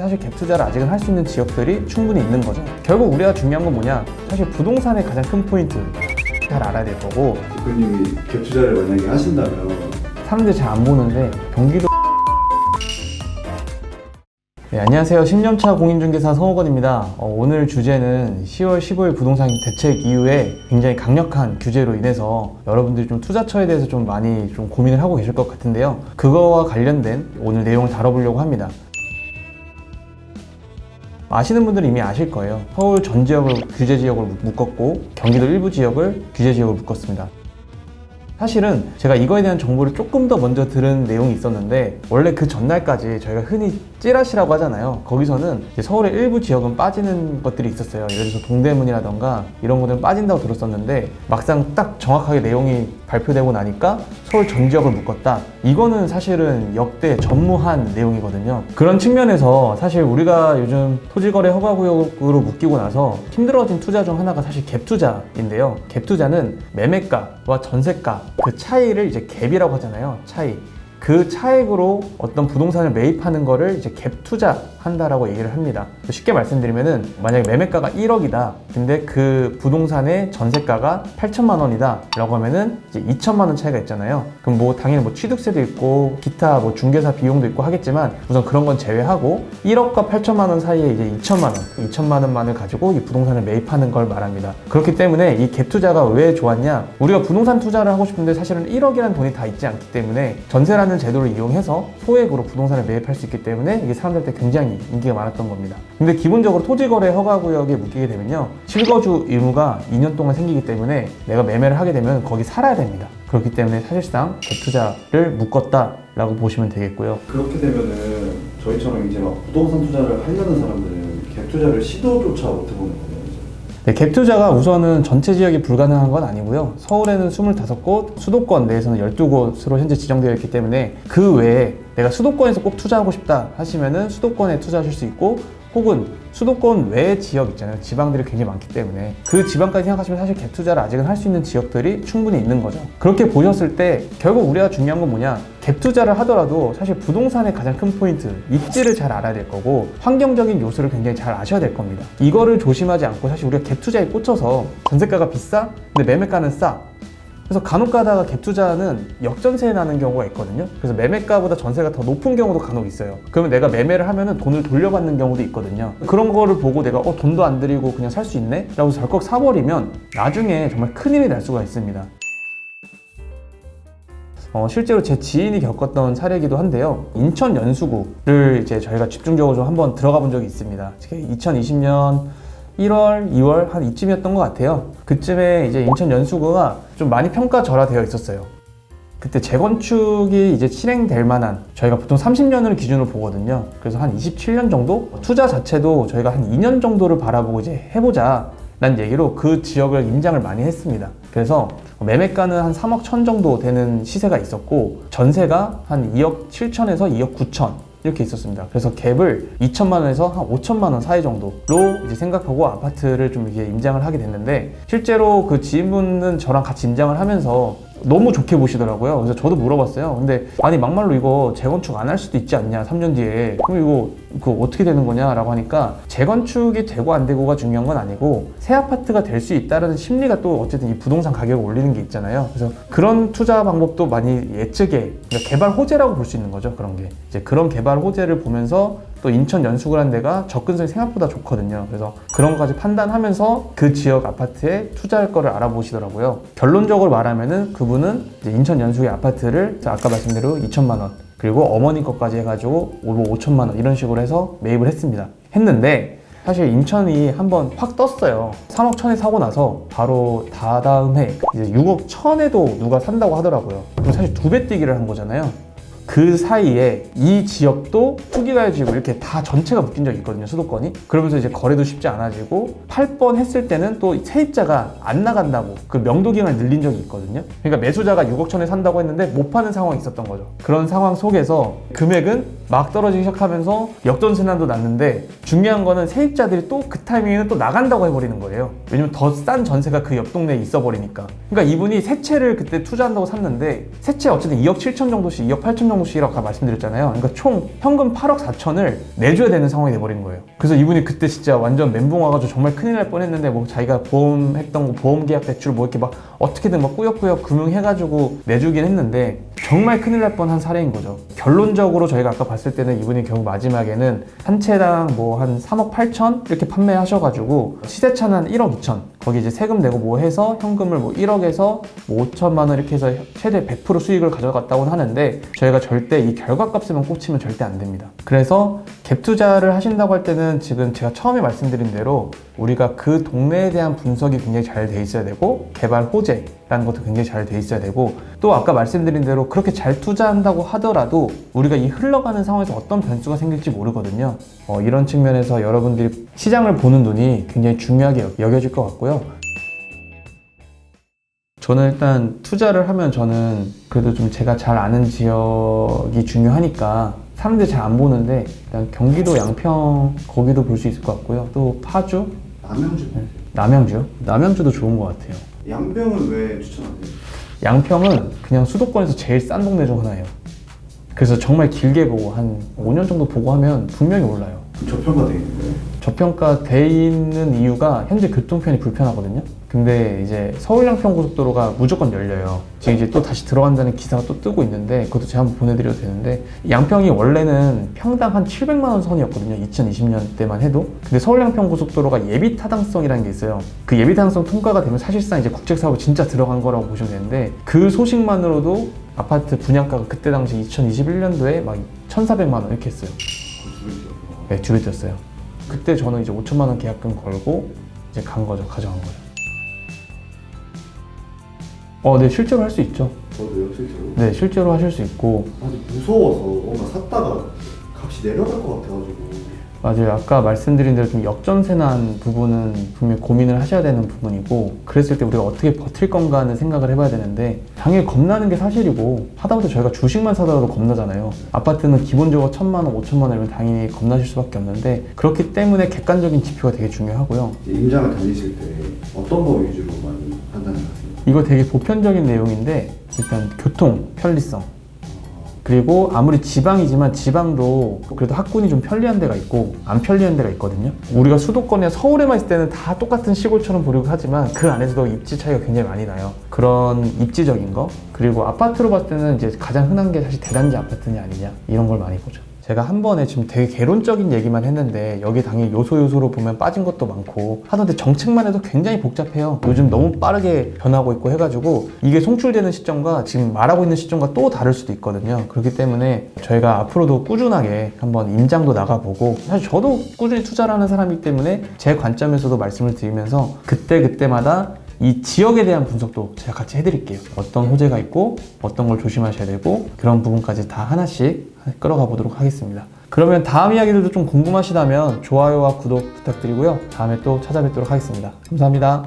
사실 갭 투자를 아직은 할 수 있는 지역들이 충분히 있는 거죠. 결국 우리가 중요한 건 뭐냐, 사실 부동산의 가장 큰 포인트 잘 알아야 될 거고, 대표님이 갭 투자를 만약에 하신다면 사람들이 잘 안 보는데 경기도 네, 안녕하세요. 10년차 공인중개사 성호건입니다. 오늘 주제는 10월 15일 부동산 대책 이후에 굉장히 강력한 규제로 인해서 여러분들이 좀 투자처에 대해서 좀 많이 좀 고민을 하고 계실 것 같은데요. 그거와 관련된 오늘 내용을 다뤄보려고 합니다. 아시는 분들은 이미 아실 거예요. 서울 전 지역을 규제 지역으로 묶었고 경기도 일부 지역을 규제 지역으로 묶었습니다. 사실은 제가 이거에 대한 정보를 조금 더 먼저 들은 내용이 있었는데, 원래 그 전날까지 저희가 흔히 찌라시라고 하잖아요. 거기서는 이제 서울의 일부 지역은 빠지는 것들이 있었어요. 예를 들어서 동대문이라던가 이런 것들은 빠진다고 들었었는데, 막상 딱 정확하게 내용이 발표되고 나니까 서울 전 지역을 묶었다. 이거는 사실은 역대 전무한 내용이거든요. 그런 측면에서 사실 우리가 요즘 토지거래 허가구역으로 묶이고 나서 힘들어진 투자 중 하나가 사실 갭 투자인데요. 갭 투자는 매매가와 전세가 그 차이를 이제 갭이라고 하잖아요. 차이. 그 차액으로 어떤 부동산을 매입하는 거를 이제 갭 투자한다라고 얘기를 합니다. 쉽게 말씀드리면은, 만약에 매매가가 1억이다. 근데 그 부동산의 전세가가 8천만 원이다 라고 하면은 이제 2천만 원 차이가 있잖아요. 그럼 뭐 당연히 뭐 취득세도 있고 기타 뭐 중개사 비용도 있고 하겠지만, 우선 그런 건 제외하고 1억과 8천만 원 사이에 이제 2천만 원만을 가지고 이 부동산을 매입하는 걸 말합니다. 그렇기 때문에 이 갭 투자가 왜 좋았냐? 우리가 부동산 투자를 하고 싶은데 사실은 1억이라는 돈이 다 있지 않기 때문에 전세라는 제도를 이용해서 소액으로 부동산을 매입할 수 있기 때문에 이게 사람들한테 굉장히 인기가 많았던 겁니다. 근데 기본적으로 토지거래 허가구역에 묶이게 되면요, 실거주 의무가 2년 동안 생기기 때문에 내가 매매를 하게 되면 거기 살아야 됩니다. 그렇기 때문에 사실상 갭 투자를 묶었다라고 보시면 되겠고요. 그렇게 되면은 저희처럼 이제 막 부동산 투자를 하려는 사람들은 갭 투자를 시도조차 못 해보는 거예요. 네, 갭 투자가 우선은 전체 지역이 불가능한 건 아니고요. 서울에는 25곳, 수도권 내에서는 12곳으로 현재 지정되어 있기 때문에 그 외에 내가 수도권에서 꼭 투자하고 싶다 하시면은 수도권에 투자하실 수 있고, 혹은 수도권 외의 지역 있잖아요. 지방들이 굉장히 많기 때문에 그 지방까지 생각하시면 사실 갭 투자를 아직은 할 수 있는 지역들이 충분히 있는 거죠. 그렇게 보셨을 때 결국 우리가 중요한 건 뭐냐, 갭 투자를 하더라도 사실 부동산의 가장 큰 포인트, 입지를 잘 알아야 될 거고 환경적인 요소를 굉장히 잘 아셔야 될 겁니다. 이거를 조심하지 않고 사실 우리가 갭 투자에 꽂혀서 전세가가 비싸? 근데 매매가는 싸. 그래서 간혹 가다가 갭 투자는 역전세 나는 경우가 있거든요. 그래서 매매가보다 전세가 더 높은 경우도 간혹 있어요. 그러면 내가 매매를 하면은 돈을 돌려받는 경우도 있거든요. 그런 거를 보고 내가 돈도 안 들이고 그냥 살 수 있네? 라고 덜컥 사버리면 나중에 정말 큰일이 날 수가 있습니다. 실제로 제 지인이 겪었던 사례이기도 한데요. 인천 연수구를 이제 저희가 집중적으로 좀 한번 들어가 본 적이 있습니다. 2020년 1월, 2월 한 이쯤이었던 것 같아요. 그쯤에 이제 인천 연수구가 좀 많이 평가절하되어 있었어요. 그때 재건축이 이제 실행될 만한, 저희가 보통 30년을 기준으로 보거든요. 그래서 한 27년 정도? 투자 자체도 저희가 한 2년 정도를 바라보고 이제 해보자 라는 얘기로 그 지역을 임장을 많이 했습니다. 그래서 매매가는 한 3억 1천 정도 되는 시세가 있었고, 전세가 한 2억 7천에서 2억 9천 이렇게 있었습니다. 그래서 갭을 2천만 원에서 한 5천만 원 사이 정도로 이제 생각하고 아파트를 좀 이게 임장을 하게 됐는데, 실제로 그 지인분은 저랑 같이 임장을 하면서 너무 좋게 보시더라고요. 그래서 저도 물어봤어요. 근데 아니 막말로 이거 재건축 안 할 수도 있지 않냐, 3년 뒤에. 그럼 이거 어떻게 되는 거냐 라고 하니까, 재건축이 되고 안 되고가 중요한 건 아니고 새 아파트가 될 수 있다는 심리가 또 어쨌든 이 부동산 가격을 올리는 게 있잖아요. 그래서 그런 투자 방법도 많이 예측에, 그러니까 개발 호재라고 볼 수 있는 거죠. 그런 게 이제 그런 개발 호재를 보면서 또 인천 연수구라는 데가 접근성이 생각보다 좋거든요. 그래서 그런 것까지 판단하면서 그 지역 아파트에 투자할 거를 알아보시더라고요. 결론적으로 말하면은 그분은 이제 인천 연수구의 아파트를 아까 말씀대로 2천만 원, 그리고 어머니 것까지 해가지고 5천만 원 이런 식으로 해서 매입을 했는데 사실 인천이 한번 확 떴어요. 3억 1천에 사고 나서 바로 다다음 해 이제 6억 1천에도 누가 산다고 하더라고요. 그럼 사실 2배 뛰기를 한 거잖아요. 그 사이에 이 지역도 투기가 지고 이렇게 다 전체가 묶인 적이 있거든요, 수도권이. 그러면서 이제 거래도 쉽지 않아지고, 팔 번 했을 때는 또 세입자가 안 나간다고 그 명도 기간을 늘린 적이 있거든요. 그러니까 매수자가 6억 천에 산다고 했는데 못 파는 상황이 있었던 거죠. 그런 상황 속에서 금액은 막 떨어지기 시작하면서 역전세난도 났는데 중요한 거는 세입자들이 또 그 타이밍에는 또 나간다고 해버리는 거예요. 왜냐면 더 싼 전세가 그 옆 동네에 있어 버리니까. 그러니까 이분이 새 채를 그때 투자한다고 샀는데 새 채 어쨌든 2억 7천 정도씩 2억 8천 정도씩이라고 아까 말씀드렸잖아요. 그러니까 총 현금 8억 4천을 내줘야 되는 상황이 돼버린 거예요. 그래서 이분이 그때 진짜 완전 멘붕 와가지고 정말 큰일 날 뻔했는데 뭐 자기가 보험했던 거 보험 계약 대출 뭐 이렇게 막 어떻게든 막 꾸역꾸역 금융해가지고 내주긴 했는데 정말 큰일 날 뻔한 사례인 거죠. 결론적으로 저희가 아까 봤을 때는 이분이 결국 마지막에는 한 채당 뭐 한 3억 8천 이렇게 판매하셔가지고 시세차는 한 1억 2천 거기 이제 세금 내고 뭐 해서 현금을 뭐 1억에서 뭐 5천만 원 이렇게 해서 최대 100% 수익을 가져갔다고는 하는데 저희가 절대 이 결과값에만 꽂히면 절대 안 됩니다. 그래서 갭 투자를 하신다고 할 때는 지금 제가 처음에 말씀드린 대로 우리가 그 동네에 대한 분석이 굉장히 잘 돼 있어야 되고 개발 호재라는 것도 굉장히 잘 돼 있어야 되고 또 아까 말씀드린 대로 그렇게 잘 투자한다고 하더라도 우리가 이 흘러가는 상황에서 어떤 변수가 생길지 모르거든요. 이런 측면에서 여러분들이 시장을 보는 눈이 굉장히 중요하게 여겨질 것 같고요. 저는 일단 투자를 하면 저는 그래도 좀 제가 잘 아는 지역이 중요하니까 사람들이 잘 안 보는데 일단 경기도 양평 거기도 볼 수 있을 것 같고요. 또 파주? 남양주. 남양주도 좋은 것 같아요. 양평은 왜 추천하세요? 양평은 그냥 수도권에서 제일 싼 동네 중 하나예요. 그래서 정말 길게 보고 한 5년 정도 보고 하면 분명히 올라요. 저평가되어 있는 거예요? 저평가돼 있는 이유가 현재 교통편이 불편하거든요. 근데 이제 서울 양평 고속도로가 무조건 열려요. 지금 이제 또 다시 들어간다는 기사가 또 뜨고 있는데 그것도 제가 한번 보내드려도 되는데 양평이 원래는 평당 한 700만 원 선이었거든요. 2020년 때만 해도. 근데 서울 양평 고속도로가 예비 타당성이라는 게 있어요. 그 예비 타당성 통과가 되면 사실상 이제 국책 사업이 진짜 들어간 거라고 보시면 되는데 그 소식만으로도 아파트 분양가가 그때 당시 2021년도에 막 1,400만 원 이렇게 했어요. 네, 두배 뛰었어요. 그때 저는 이제 5천만 원 계약금 걸고 이제 가져간 거죠. 네, 실제로 할 수 있죠. 저도요, 실제로. 네, 실제로 하실 수 있고. 아주 무서워서 뭔가 샀다가 값이 내려갈 것 같아가지고. 맞아요. 아까 말씀드린 대로 좀 역전세난 부분은 분명히 고민을 하셔야 되는 부분이고 그랬을 때 우리가 어떻게 버틸 건가 하는 생각을 해봐야 되는데 당연히 겁나는 게 사실이고 하다못해 저희가 주식만 사더라도 겁나잖아요. 아파트는 기본적으로 1,000만 원, 5천만 원이면 당연히 겁나실 수밖에 없는데 그렇기 때문에 객관적인 지표가 되게 중요하고요. 임장을 다니실 때 어떤 거 위주로 많이 판단하세요? 이거 되게 보편적인 내용인데 일단 교통, 편리성 그리고 아무리 지방이지만 지방도 그래도 학군이 좀 편리한 데가 있고 안 편리한 데가 있거든요. 우리가 수도권이나 서울에만 있을 때는 다 똑같은 시골처럼 보려고 하지만 그 안에서도 입지 차이가 굉장히 많이 나요. 그런 입지적인 거 그리고 아파트로 봤을 때는 이제 가장 흔한 게 사실 대단지 아파트냐 아니냐 이런 걸 많이 보죠. 제가 한 번에 지금 되게 개론적인 얘기만 했는데 여기 당연히 요소요소로 보면 빠진 것도 많고 하던데 정책만 해도 굉장히 복잡해요. 요즘 너무 빠르게 변하고 있고 해가지고 이게 송출되는 시점과 지금 말하고 있는 시점과 또 다를 수도 있거든요. 그렇기 때문에 저희가 앞으로도 꾸준하게 한번 임장도 나가보고 사실 저도 꾸준히 투자를 하는 사람이기 때문에 제 관점에서도 말씀을 드리면서 그때마다 이 지역에 대한 분석도 제가 같이 해드릴게요. 어떤 호재가 있고 어떤 걸 조심하셔야 되고 그런 부분까지 다 하나씩 끌어가 보도록 하겠습니다. 그러면 다음 이야기들도 좀 궁금하시다면 좋아요와 구독 부탁드리고요. 다음에 또 찾아뵙도록 하겠습니다. 감사합니다.